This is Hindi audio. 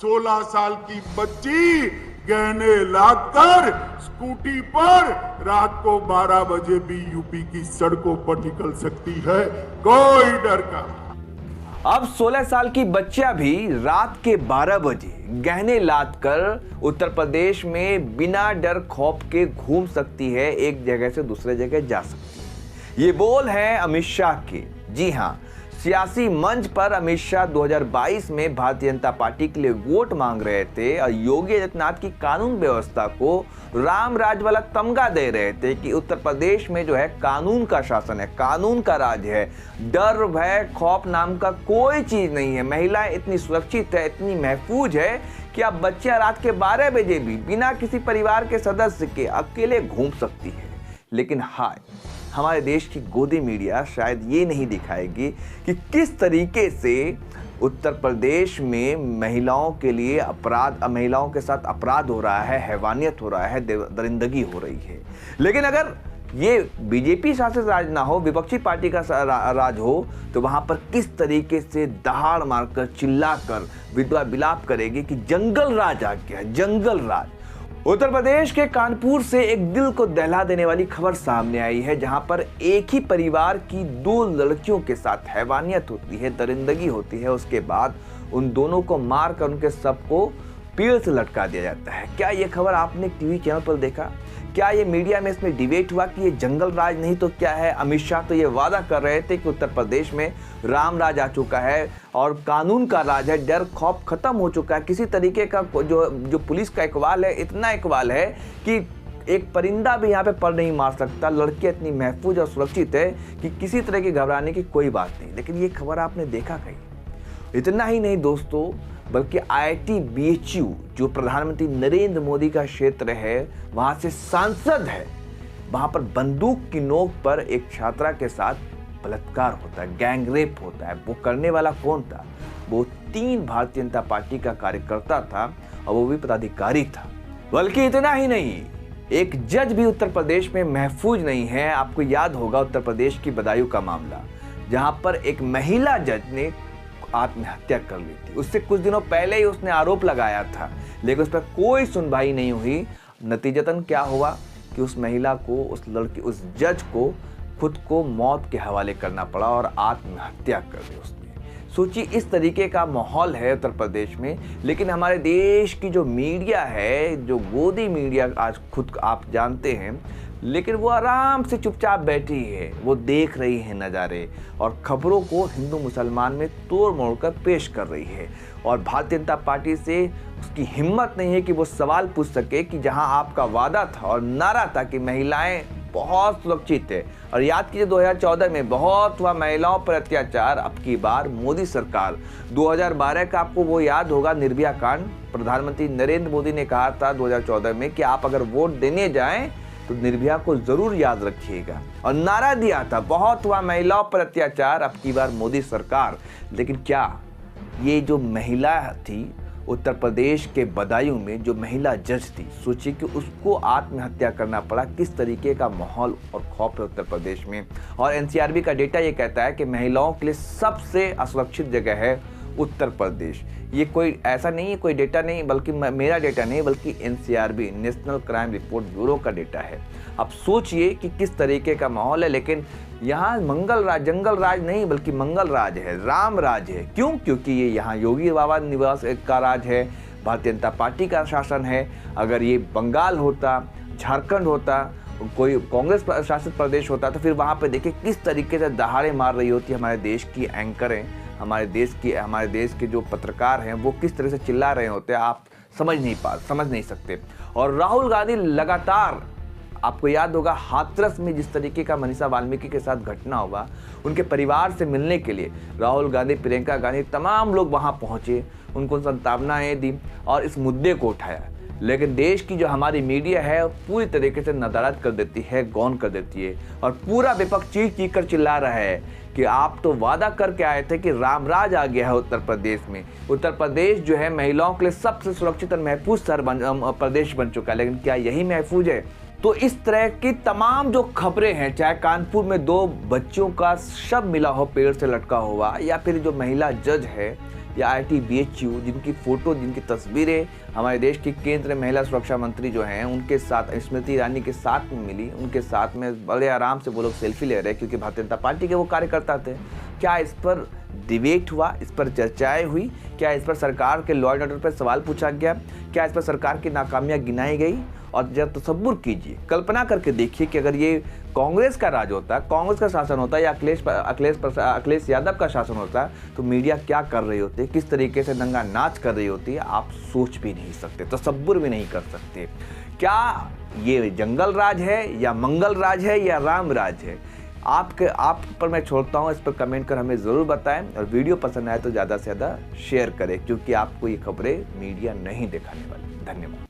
16 साल की बच्ची गहने लादकर स्कूटी पर रात को 12 बजे भी यूपी की सड़कों पर निकल सकती है, कोई डर का। अब 16 साल की बच्चियां भी रात के 12 बजे गहने लादकर उत्तर प्रदेश में बिना डर खौफ के घूम सकती है, एक जगह से दूसरे जगह जा सकती है। ये बोल है अमित शाह के। जी हां, सियासी मंच पर अमित शाह 2022 में भारतीय जनता पार्टी के लिए वोट मांग रहे थे और योगी आदित्यनाथ की कानून व्यवस्था को राम राज वाला तमगा दे रहे थे कि उत्तर प्रदेश में जो है कानून का शासन है, कानून का राज है, डर भय खौफ नाम का कोई चीज नहीं है, महिलाएं इतनी सुरक्षित है, इतनी महफूज है कि अब बच्चियां रात के 12 बजे भी बिना किसी परिवार के सदस्य के अकेले घूम सकती है। लेकिन हाय, हमारे देश की गोदी मीडिया शायद ये नहीं दिखाएगी कि किस तरीके से उत्तर प्रदेश में महिलाओं के लिए अपराध, महिलाओं के साथ अपराध हो रहा है, हैवानियत हो रहा है, दरिंदगी हो रही है। लेकिन अगर ये बीजेपी शासित राज ना हो, विपक्षी पार्टी का राज हो, तो वहां पर किस तरीके से दहाड़ मारकर चिल्लाकर विधवा विलाप करेगी कि जंगल राज आ गया, जंगल राज। उत्तर प्रदेश के कानपुर से एक दिल को दहला देने वाली खबर सामने आई है, जहां पर एक ही परिवार की 2 लड़कियों के साथ हैवानियत होती है, दरिंदगी होती है, उसके बाद उन दोनों को मारकर उनके शव को पेड़ से लटका दिया जाता है। क्या ये खबर आपने टीवी चैनल पर देखा? क्या ये मीडिया में इसमें डिबेट हुआ कि ये जंगल राज नहीं तो क्या है? अमित शाह तो ये वादा कर रहे थे कि उत्तर प्रदेश में राम राज आ चुका है और कानून का राज है, डर खौफ खत्म हो चुका है। किसी तरीके का जो पुलिस का इकबाल है, इतना इकबाल है कि एक परिंदा भी यहाँ पे पर नहीं मार सकता। लड़कियाँ इतनी महफूज और सुरक्षित है कि किसी तरह की घबराने की कोई बात नहीं। लेकिन ये खबर आपने देखा कहीं? इतना ही नहीं दोस्तों, बल्कि IIT BHU जो प्रधानमंत्री नरेंद्र मोदी का क्षेत्र है, वहां से सांसद है, वहां पर बंदूक की नोक पर एक छात्रा के साथ बलात्कार होता है, गैंग रेप होता है। वो करने वाला कौन था? वो 3 भारतीय जनता पार्टी का कार्यकर्ता था और वो भी पदाधिकारी था। बल्कि इतना ही नहीं, एक जज भी उत्तर प्रदेश में महफूज नहीं है। आपको याद होगा उत्तर प्रदेश की बदायूं का मामला, जहां पर एक महिला जज ने आत्महत्या कर ली थी। उससे कुछ दिनों पहले ही उसने आरोप लगाया था, लेकिन उस पर कोई सुनवाई नहीं हुई। नतीजतन क्या हुआ कि उस महिला को, उस लड़की, उस जज को खुद को मौत के हवाले करना पड़ा और आत्महत्या कर दी उसने। सोचिए, इस तरीके का माहौल है उत्तर प्रदेश में। लेकिन हमारे देश की जो मीडिया है, जो गोदी मीडिया आज खुद आप जानते हैं, लेकिन वो आराम से चुपचाप बैठी है, वो देख रही है नज़ारे और खबरों को हिंदू मुसलमान में तोड़ मोड़ कर पेश कर रही है। और भारतीय जनता पार्टी से उसकी हिम्मत नहीं है कि वो सवाल पूछ सके कि जहां आपका वादा था और नारा था कि महिलाएं बहुत सुरक्षित है, और याद कीजिए 2014 में बहुत हुआ महिलाओं पर अत्याचार। अब की बार मोदी सरकार 2012 का आपको वो याद होगा, निर्भया कांड। प्रधानमंत्री नरेंद्र मोदी ने कहा था 2014 में कि आप अगर वोट देने जाएं तो निर्भया को जरूर याद रखिएगा, और नारा दिया था बहुत हुआ महिलाओं पर अत्याचार। अब की बार मोदी सरकार। लेकिन क्या ये जो महिला थी उत्तर प्रदेश के बदायूं में, जो महिला जज थी, सोचिए कि उसको आत्महत्या करना पड़ा। किस तरीके का माहौल और खौफ है उत्तर प्रदेश में। और NCRB का डेटा ये कहता है कि महिलाओं के लिए सबसे असुरक्षित जगह है उत्तर प्रदेश। ये कोई ऐसा नहीं है, कोई डेटा नहीं, बल्कि मेरा डेटा नहीं, बल्कि NCRB national crime report bureau का डेटा है। अब सोचिए कि किस तरीके का माहौल है। लेकिन यहाँ मंगल राज, जंगल राज नहीं बल्कि मंगल राज है, राम राज है। क्यों? क्योंकि ये यहाँ योगी बाबा निवास का राज है, भारतीय जनता पार्टी का शासन है। अगर ये बंगाल होता, झारखंड होता, कोई कांग्रेस शासित प्रदेश होता, तो फिर वहाँ पे देखिए किस तरीके से दहाड़े मार रही होती हमारे देश की एंकरें, हमारे देश के जो पत्रकार हैं, वो किस तरह से चिल्ला रहे होते हैं, आप समझ नहीं सकते। और राहुल गांधी लगातार, आपको याद होगा हाथरस में जिस तरीके का मनीषा वाल्मीकि के साथ घटना हुआ, उनके परिवार से मिलने के लिए राहुल गांधी, प्रियंका गांधी, तमाम लोग वहां पहुंचे, उनको सांत्वनाएं दी और इस मुद्दे को उठाया। लेकिन देश की जो हमारी मीडिया है पूरी तरीके से नदारद कर देती है, गौन कर देती है, और पूरा विपक्ष चीख कर चिल्ला रहा है कि आप तो वादा करके आए थे कि रामराज आ गया है उत्तर प्रदेश में। उत्तर प्रदेश जो है महिलाओं के लिए सबसे सुरक्षित और महफूज प्रदेश बन चुका है, लेकिन क्या यही महफूज है? तो इस तरह की तमाम जो खबरें हैं, चाहे कानपुर में 2 बच्चों का शव मिला हो पेड़ से लटका हुआ, या फिर जो महिला जज है या ITBHU, जिनकी फोटो, जिनकी तस्वीरें हमारे देश की केंद्रीय महिला सुरक्षा मंत्री जो हैं उनके साथ, स्मृति ईरानी के साथ में मिली, उनके साथ में बड़े आराम से वो लोग सेल्फी ले रहे क्योंकि भारतीय जनता पार्टी के वो कार्यकर्ता थे। क्या इस पर डिबेट हुआ, इस पर चर्चाएं हुई? क्या इस पर सरकार के लॉ एंड ऑर्डर पर सवाल पूछा गया? क्या इस पर सरकार की नाकामियां गिनाई गई? और जब तसव्वुर कीजिए, कल्पना करके देखिए कि अगर ये कांग्रेस का राज होता, कांग्रेस का शासन होता या अखिलेश यादव का शासन होता, तो मीडिया क्या कर रही होती, किस तरीके से दंगा नाच कर रही होती, आप सोच भी नहीं सकते, तसव्वुर भी नहीं कर सकते। क्या ये जंगल राज है या मंगल राज है या राम राज है? आप पर मैं छोड़ता हूँ, इस पर कमेंट कर हमें ज़रूर बताएं, और वीडियो पसंद आए तो ज़्यादा से ज़्यादा शेयर करें, क्योंकि आपको ये खबरें मीडिया नहीं दिखाने वाली। धन्यवाद।